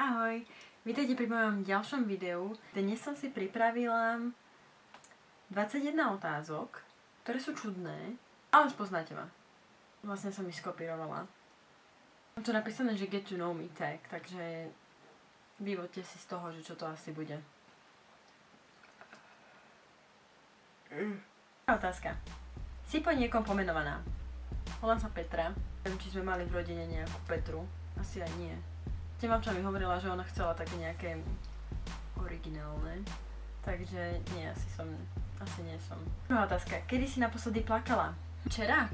Ahoj, vítajte pri mojom ďalšom videu. Dnes som si pripravila 21 otázok, ktoré sú čudné, ale spoznáte ma. Vlastne som ich skopírovala. Mám tu napísané, že get to know me tag, takže vyvoďte si z toho, že čo to asi bude. Otázka. Si po niekom pomenovaná? Volám sa Petra. Neviem, či sme mali v rodine nejakú Petru. Asi aj nie. Mamča mi hovorila, že ona chcela také nejaké originálne. Takže nie, asi nie som. Druhá otázka. Kedy si naposledy plakala? Včera?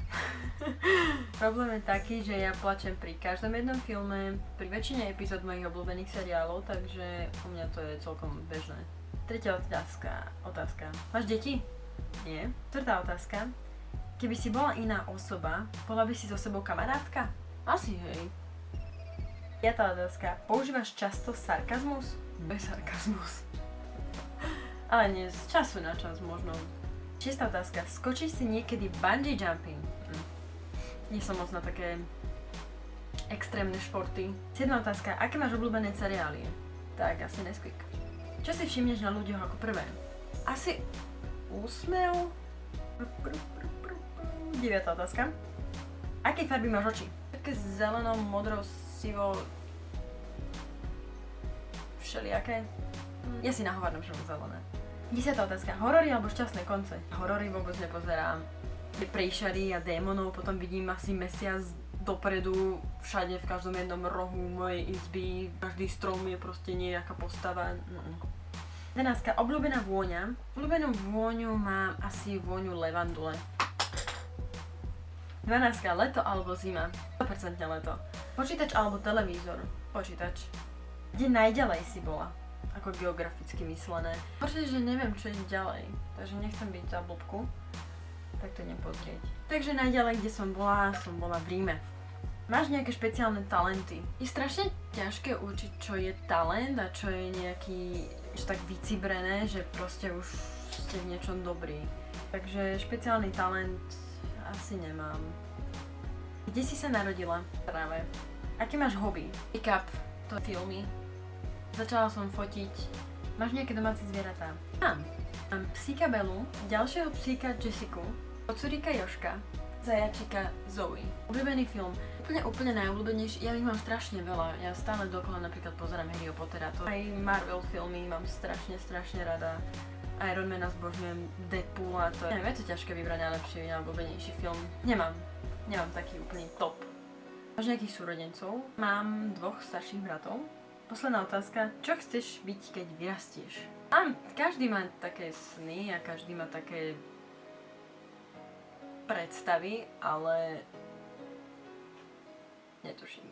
Problém je taký, že ja plačem pri každom jednom filme, pri väčšine epizód mojich obľúbených seriálov, takže u mňa to je celkom bežné. Tretia otázka. Máš deti? Nie. Štvrtá otázka. Keby si bola iná osoba, bola by si so sebou kamarátka? Asi hej. Piatá otázka. Používaš často sarkazmus? Bez sarkazmus. Ale nie, z času na čas možno. Šiestá otázka. Skočíš si niekedy bungee jumping? Nie som moc na také extrémne športy. Siedma otázka. Aké máš obľúbené seriály? Tak, asi Nesquik. Čo si všimneš na ľuďoch ako prvé? Asi úsmev? Deviatá otázka. Aké farby máš oči? Také zeleno, modro, sivo, všelijaké. Ja si nahovárnem, že mám zelené. 10. otázka. Horory alebo šťastné konce? Horory vôbec nepozerám. Príšery a démonov, potom vidím asi mesiac dopredu, všade, v každom jednom rohu mojej izby. Každý strom je proste nejaká postava. 11. Obľúbená vôňa. Obľúbenú vôňu mám asi vôňu levandule. 12. Leto alebo zima? 100% leto. Počítač alebo televízor? Počítač. Kde najďalej si bola? Ako geograficky myslené. Počítač, že neviem, čo je ďalej. Takže nechcem byť za blbku. Tak to idem pozrieť. Takže najďalej, kde som bola v Ríme. Máš nejaké špeciálne talenty? Je strašne ťažké určiť, čo je talent a čo je nejaký tak vycibrené, že proste už ste v niečom dobrí. Takže špeciálny talent asi nemám. Kde si sa narodila? Práve. Aký máš hobby? Pick-up, to filmy. Začala som fotiť. Máš nejaké domáce zvieratá? Mám. Mám psíka Belu, ďalšieho psíka Jessiku, kocúrika Joška, zajačika Zoe. Obľúbený film. Úplne najobľúbenejší. Ja ich mám strašne veľa. Ja stále dokola napríklad pozerám Harryho Pottera. Aj Marvel filmy mám strašne rada. Ironmana zbožňujem, Deadpoola, to je to ťažké vybrať najlepší a obľúbenejší film. Nemám taký úplný top. Máš nejakých súrodencov? Mám 2 starších bratov. Posledná otázka. Čo chceš byť, keď vyrastieš? Každý má také sny a každý má také predstavy, ale netuším.